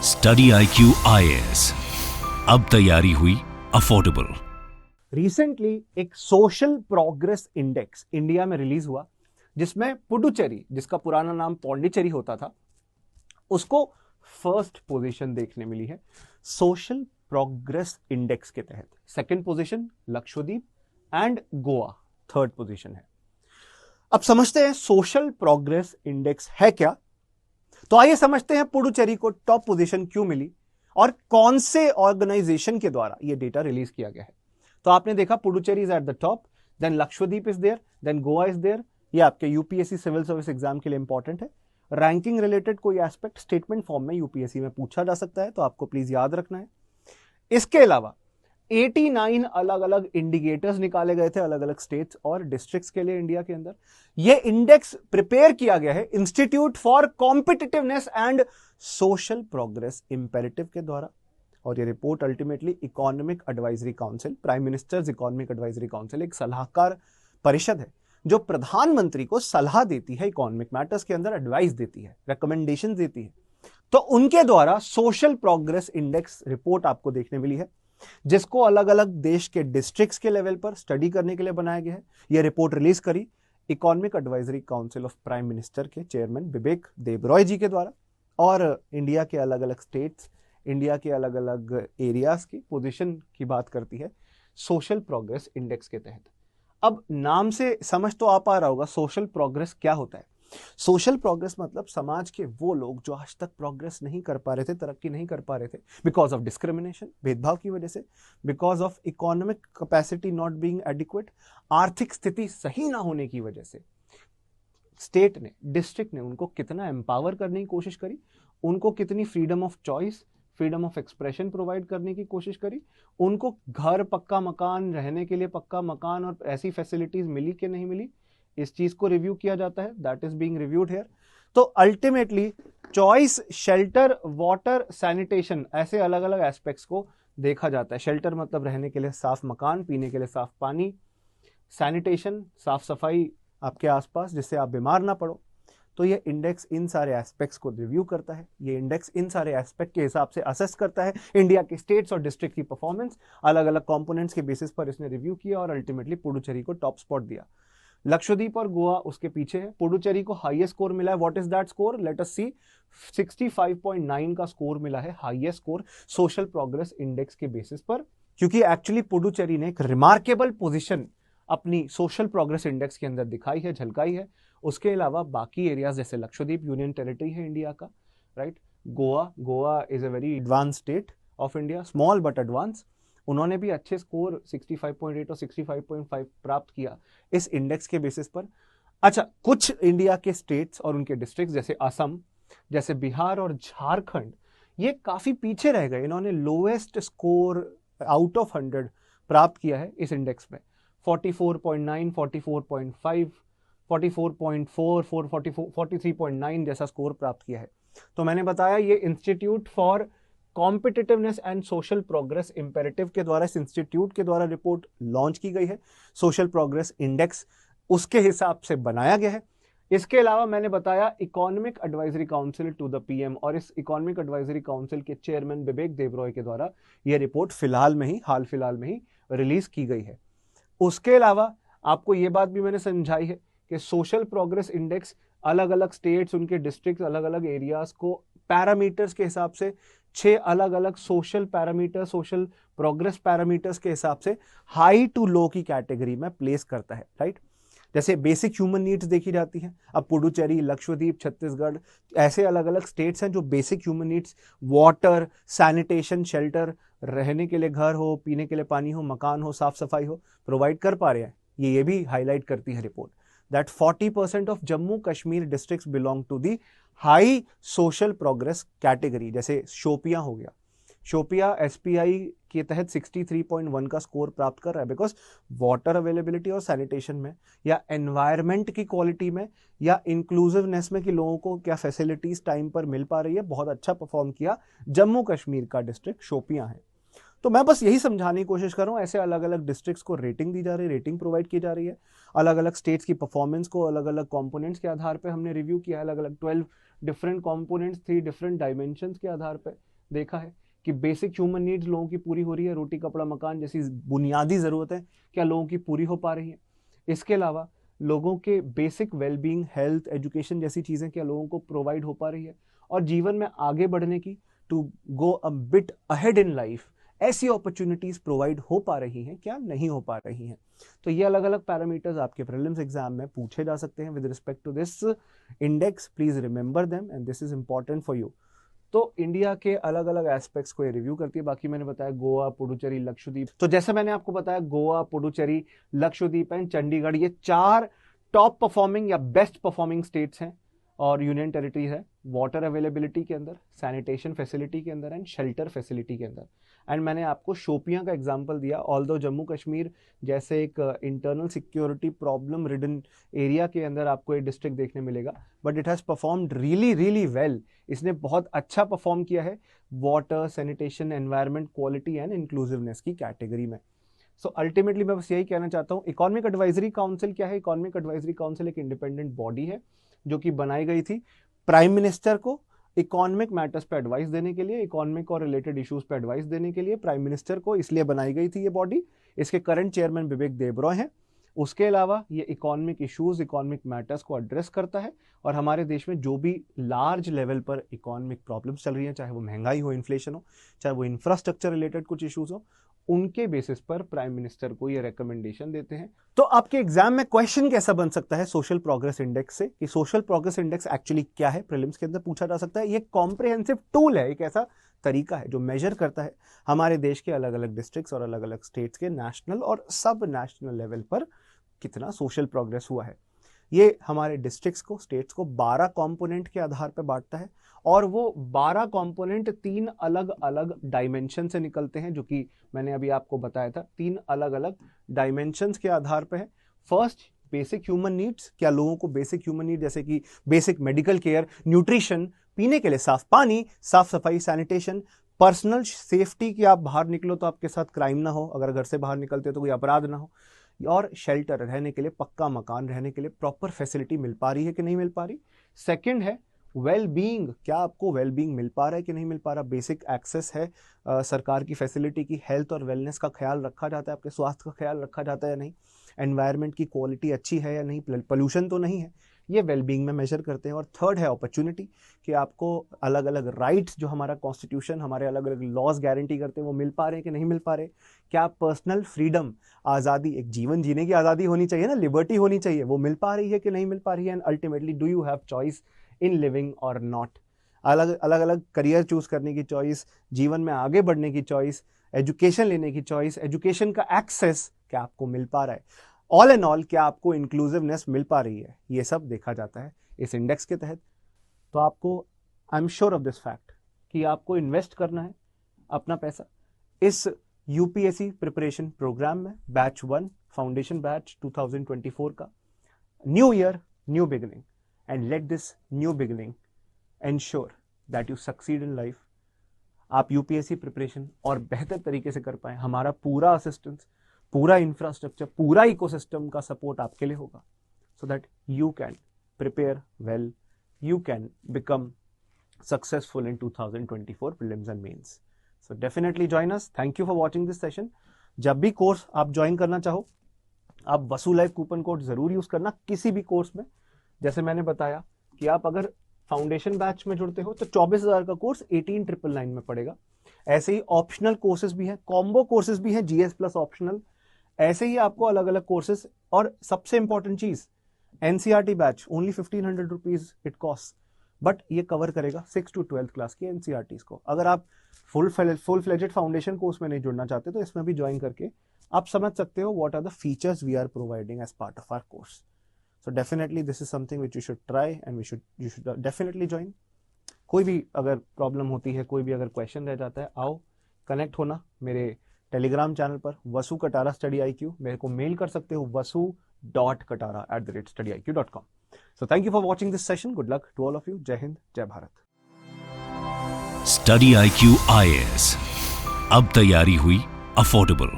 Study IQ IAS, अब तैयारी हुई अफोर्डेबल। रिसेंटली एक सोशल प्रोग्रेस इंडेक्स इंडिया में रिलीज हुआ जिसमें पुडुचेरी, जिसका पुराना नाम पौंडीचेरी होता था, उसको फर्स्ट पोजीशन देखने मिली है सोशल प्रोग्रेस इंडेक्स के तहत। Second position Lakshadweep and Goa third position है। अब समझते हैं सोशल प्रोग्रेस इंडेक्स है क्या। तो आइए समझते हैं पुडुचेरी को टॉप पोजीशन क्यों मिली और कौन से ऑर्गेनाइजेशन के द्वारा यह डेटा रिलीज किया गया है। तो आपने देखा Puducherry is at the top, then Lakshadweep is there, then Goa is there. ये आपके यूपीएससी सिविल सर्विस एग्जाम के लिए इंपॉर्टेंट है। रैंकिंग रिलेटेड कोई एस्पेक्ट स्टेटमेंट फॉर्म में यूपीएससी में पूछा जा सकता है, तो आपको प्लीज याद रखना है। इसके अलावा 89 अलग अलग इंडिकेटर्स निकाले गए थे अलग अलग स्टेट्स और डिस्ट्रिक्ट्स के लिए इंडिया के अंदर। यह इंडेक्स प्रिपेयर किया गया है institute for competitiveness and social progress imperative के द्वारा, और ये report ultimately economic advisory council, prime ministers economic advisory council एक सलाहकार परिषद है जो प्रधानमंत्री को सलाह देती है, इकोनॉमिक मैटर्स के अंदर एडवाइस देती है, रिकमेंडेशन देती है। तो उनके द्वारा सोशल प्रोग्रेस इंडेक्स रिपोर्ट आपको देखने मिली है, जिसको अलग अलग देश के डिस्ट्रिक्ट्स के लेवल पर स्टडी करने के लिए बनाया गया है। यह रिपोर्ट रिलीज करी economic advisory council of prime minister के चेयरमैन बिबेक देबरॉय जी के द्वारा, और इंडिया के अलग अलग स्टेट्स, इंडिया के अलग अलग एरियाज की पोजीशन की बात करती है सोशल प्रोग्रेस इंडेक्स के तहत। अब नाम से समझ तो आ पा रहा होगा सोशल प्रोग्रेस क्या होता है। सोशल प्रोग्रेस मतलब समाज के वो लोग जो आज तक प्रोग्रेस नहीं कर पा रहे थे, तरक्की नहीं कर पा रहे थे, बिकॉज ऑफ डिस्क्रिमिनेशन, भेदभाव की वजह से, because of economic capacity not being adequate, आर्थिक स्थिति सही ना होने की वजह से स्टेट ने, डिस्ट्रिक्ट ने उनको कितना एम्पावर करने की कोशिश करी, उनको कितनी freedom of choice, freedom of expression provide करने की कोशिश करी, उनको घर, पक्का मकान, रहने के लिए पक्का मकान और ऐसी फैसिलिटीज मिली कि नहीं मिली, इस चीज को रिव्यू किया जाता है। That is being reviewed here. तो ultimately choice, shelter, water, sanitation, ऐसे अलग अलग एस्पेक्ट्स को देखा जाता है। शेल्टर मतलब रहने के लिए साफ मकान, पीने के लिए साफ पानी, सैनिटेशन साफ सफाई आपके आसपास जिससे आप बीमार ना पड़ो। तो ये इंडेक्स इन सारे एस्पेक्ट्स को रिव्यू करता है। ये इंडेक्स इन सारे एस्पेक्ट के हिसाब से असेस करता है इंडिया के स्टेट्स और डिस्ट्रिक्ट की परफॉर्मेंस। अलग अलग कंपोनेंट्स के बेसिस पर इसने रिव्यू किया और अल्टीमेटली पुडुचेरी को टॉप स्पॉट दिया। लक्षद्वीप और गोवा उसके पीछे है। पुडुचेरी को हाईएस्ट स्कोर मिला है। What is that score? Let us see. 65.9 का स्कोर मिला है, highest score social progress index के बेसिस पर, क्योंकि एक्चुअली पुडुचेरी ने एक रिमार्केबल पोजीशन अपनी सोशल प्रोग्रेस इंडेक्स के अंदर दिखाई है, झलकाई है। उसके अलावा बाकी एरियाज जैसे लक्षद्वीप यूनियन टेरिटरी है इंडिया का, right. Goa is a very advance state of India, small but advance. उन्होंने भी अच्छे स्कोर 65.8 और 65.5 प्राप्त किया इस इंडेक्स के बेसिस पर। अच्छा, कुछ इंडिया के स्टेट्स और उनके डिस्ट्रिक्ट जैसे असम, जैसे बिहार और झारखंड, ये काफी पीछे रह गए। इन्होंने लोएस्ट स्कोर आउट ऑफ 100 प्राप्त किया है इस इंडेक्स में। 44.9, 44.5, 44.4, 43.9 जैसा स्कोर प्राप्त किया है। तो मैंने बताया ये institute for competitiveness and social progress imperative के द्वारा, इस इंस्टीट्यूट के द्वारा रिपोर्ट लॉन्च की गई है। सोशल प्रोग्रेस इंडेक्स उसके हिसाब से बनाया गया है। इसके अलावा मैंने बताया economic advisory council to the PM, और इस इकोनॉमिक एडवाइजरी काउंसिल के चेयरमैन बिबेक देबरॉय के द्वारा यह रिपोर्ट हाल फिलहाल में ही रिलीज की गई है। उसके अलावा आपको यह बात भी मैंने समझाई है कि सोशल प्रोग्रेस इंडेक्स अलग अलग स्टेट्स, उनके डिस्ट्रिक्ट, अलग अलग एरियाज को पैरामीटर्स के हिसाब से 6 अलग अलग social parameter, social progress parameters के हिसाब से हाई टू लो की कैटेगरी में प्लेस करता है, राइट। जैसे बेसिक ह्यूमन नीड्स देखी जाती हैं। अब पुडुचेरी, लक्षद्वीप, छत्तीसगढ़ ऐसे अलग अलग स्टेट्स हैं जो basic human needs, water, sanitation, shelter, रहने के लिए घर हो, पीने के लिए पानी हो, मकान हो, साफ सफाई हो, प्रोवाइड कर पा रहे हैं। ये भी हाईलाइट करती है report that 40% of Jammu Kashmir districts belong to the high social progress category. जैसे शोपियां हो गया, शोपिया एसपीआई के तहत 63.1 का स्कोर प्राप्त कर रहा है, बिकॉज वाटर अवेलेबिलिटी और सैनिटेशन में, या एनवायरमेंट की क्वालिटी में, या इंक्लूसिवनेस में कि लोगों को क्या फैसिलिटीज टाइम पर मिल पा रही है, बहुत अच्छा परफॉर्म किया जम्मू कश्मीर का डिस्ट्रिक्ट शोपियां है। तो मैं बस यही समझाने की कोशिश कर रहा हूँ, ऐसे अलग अलग डिस्ट्रिक्ट्स को रेटिंग दी जा रही है, रेटिंग प्रोवाइड की जा रही है। अलग अलग स्टेट्स की परफॉर्मेंस को अलग अलग कंपोनेंट्स के आधार पे हमने रिव्यू किया, अलग अलग 12 डिफरेंट कंपोनेंट्स, 3 डिफरेंट डायमेंशंस के आधार पे देखा है कि बेसिक ह्यूमन नीड्स लोगों की पूरी हो रही है, रोटी कपड़ा मकान जैसी बुनियादी ज़रूरतें क्या लोगों की पूरी हो पा रही है? इसके अलावा लोगों के बेसिक वेलबींग, हेल्थ, एजुकेशन जैसी चीज़ें क्या लोगों को प्रोवाइड हो पा रही है? और जीवन में आगे बढ़ने की, to go a bit ahead in life, ऐसी अपॉर्चुनिटीज प्रोवाइड हो पा रही हैं क्या नहीं हो पा रही हैं? तो ये अलग अलग पैरामीटर्स आपके प्रीलिम्स एग्जाम में पूछे जा सकते हैं with respect to this index. Please remember them and this is important for you. तो इंडिया के अलग अलग एस्पेक्ट्स को ये रिव्यू करती है. बाकी मैंने बताया गोवा, पुडुचेरी, लक्षद्वीप. तो जैसे मैंने आपको बताया गोवा, पुडुचेरी, लक्षद्वीप एंड चंडीगढ़ ये 4 टॉप परफॉर्मिंग या बेस्ट परफॉर्मिंग स्टेट्स हैं और यूनियन टेरिटरी है वाटर अवेलेबिलिटी के अंदर, सैनिटेशन फैसिलिटी के अंदर एंड शेल्टर फैसिलिटी के अंदर. एंड मैंने आपको शोपियां का एग्जांपल दिया. ऑल्दो जम्मू कश्मीर जैसे एक internal security problem ridden area के अंदर आपको एक डिस्ट्रिक्ट देखने मिलेगा, but it has performed really really well. इसने बहुत अच्छा परफॉर्म किया है water, sanitation, environment, quality and inclusiveness की कैटेगरी में. सो अल्टीमेटली मैं बस यही कहना चाहता हूँ. इकोनॉमिक एडवाइजरी काउंसिल क्या है? इकोनॉमिक एडवाइजरी काउंसिल एक इंडिपेंडेंट बॉडी है जो कि बनाई गई थी प्राइम मिनिस्टर को इकोनॉमिक मैटर्स पे एडवाइस देने के लिए, इकोनॉमिक और रिलेटेड इश्यूज पे एडवाइस देने के लिए प्राइम मिनिस्टर को इसलिए बनाई गई थी ये बॉडी. इसके करंट चेयरमैन विवेक देबरॉय हैं. उसके अलावा ये इकोनॉमिक इश्यूज, इकोनॉमिक मैटर्स को एड्रेस करता है और हमारे देश में जो भी लार्ज लेवल पर इकोनॉमिक प्रॉब्लम्स चल रही हैं, चाहे वो महंगाई हो, इन्फ्लेशन हो, चाहे वो इंफ्रास्ट्रक्चर रिलेटेड कुछ इश्यूज हो, उनके बेसिस पर प्राइम मिनिस्टर को ये रिकमेंडेशन देते हैं. तो आपके एग्जाम में क्वेश्चन कैसा बन सकता है सोशल प्रोग्रेस इंडेक्स से, कि सोशल प्रोग्रेस इंडेक्स एक्चुअली क्या है, प्रीलिम्स के अंदर पूछा जा सकता है. ये कॉम्प्रिहेंसिव टूल है, एक ऐसा तरीका है जो मेजर करता है हमारे देश के अलग अलग डिस्ट्रिक्ट्स और अलग अलग स्टेट्स के नेशनल और सब नेशनल लेवल पर कितना सोशल प्रोग्रेस हुआ है. ये हमारे डिस्ट्रिक्ट्स को, स्टेट्स को 12 कंपोनेंट के आधार पर बांटता है और वो 12 कंपोनेंट 3 अलग अलग डायमेंशन से निकलते हैं, जो कि मैंने अभी आपको बताया था. 3 अलग अलग डायमेंशंस के आधार पर है. First, basic human needs. क्या लोगों को बेसिक ह्यूमन नीड जैसे कि बेसिक मेडिकल केयर, न्यूट्रिशन, पीने के लिए साफ पानी, साफ सफाई, सैनिटेशन, पर्सनल सेफ्टी कि आप बाहर निकलो तो आपके साथ क्राइम ना हो, अगर घर से बाहर निकलते हो तो कोई अपराध ना हो, और शेल्टर, रहने के लिए पक्का मकान, रहने के लिए प्रॉपर फैसिलिटी मिल पा रही है कि नहीं मिल पा रही. सेकंड है वेल बीइंग. क्या आपको वेल बीइंग मिल पा रहा है कि नहीं मिल पा रहा, बेसिक एक्सेस है सरकार की फैसिलिटी की, हेल्थ और वेलनेस का ख्याल रखा जाता है, आपके स्वास्थ्य का ख्याल रखा जाता है या नहीं, एनवायरनमेंट की क्वालिटी अच्छी है या नहीं, पोल्यूशन तो नहीं है, ये वेलबींग में मेजर करते हैं. और थर्ड है अपॉर्चुनिटी, कि आपको अलग अलग राइट्स जो हमारा कॉन्स्टिट्यूशन, हमारे अलग अलग लॉज गारंटी करते हैं, वो मिल पा रहे हैं कि नहीं मिल पा रहे. क्या पर्सनल फ्रीडम, आज़ादी, एक जीवन जीने की आज़ादी होनी चाहिए ना, लिबर्टी होनी चाहिए, वो मिल पा रही है कि नहीं मिल पा रही है. And ultimately do you have choice in living और नॉट. अलग अलग करियर चूज करने की चॉइस, जीवन में आगे बढ़ने की चॉइस, एजुकेशन लेने की चॉइस, एजुकेशन का एक्सेस क्या आपको मिल पा रहा है. ऑल एंड ऑल क्या आपको इंक्लूसिवनेस मिल पा रही है, ये सब देखा जाता है इस इंडेक्स के तहत. तो आपको, I am sure of this fact, कि आपको इन्वेस्ट करना है अपना पैसा इस यूपीएससी प्रिपरेशन प्रोग्राम में. बैच 1 फाउंडेशन बैच 2024 का. New year, new beginning, and let this new beginning ensure that you succeed in life. आप यूपीएससी प्रिपरेशन और बेहतर तरीके से कर पाए. हमारा पूरा असिस्टेंस, पूरा इंफ्रास्ट्रक्चर, पूरा इकोसिस्टम का सपोर्ट आपके लिए होगा, so that you can prepare well, you can become successful in 2024 prelims and mains. So definitely join us. Thank you for watching this session. जब भी कोर्स आप ज्वाइन करना चाहो, आप वसू लाइव कूपन कोड जरूर यूज करना किसी भी कोर्स में. जैसे मैंने बताया कि आप अगर फाउंडेशन बैच में जुड़ते हो तो 24,000 का कोर्स 18,999 में पड़ेगा. ऐसे ही ऑप्शनल कोर्सेज भी हैं, कॉम्बो कोर्सेज भी हैं, जीएस प्लस ऑप्शनल. ऐसे ही आपको अलग अलग कोर्सेज, और सबसे इंपॉर्टेंट चीज, NCERT batch only 1,500 rupees it cost, but ये कवर करेगा 6 to 12th क्लास की एनसीईआरटीज को. अगर आप फुल फ्लेजेड फाउंडेशन कोर्स में नहीं जुड़ना चाहते तो इसमें भी ज्वाइन करके आप समझ सकते हो what are the features we are providing as part of our course. So definitely this is something which you should try and you should definitely join. कोई भी अगर प्रॉब्लम होती है, कोई भी अगर क्वेश्चन रह जाता है, आओ कनेक्ट होना मेरे टेलीग्राम चैनल पर वसु कटारा स्टडी IQ. मेरे को मेल कर सकते हो vasu.katara@studyiq.com. So thank you for watching this session. Good luck to all of you. Jai Hind, Jai Bharat. Study IQ IAS अब तैयारी हुई अफोर्डेबल.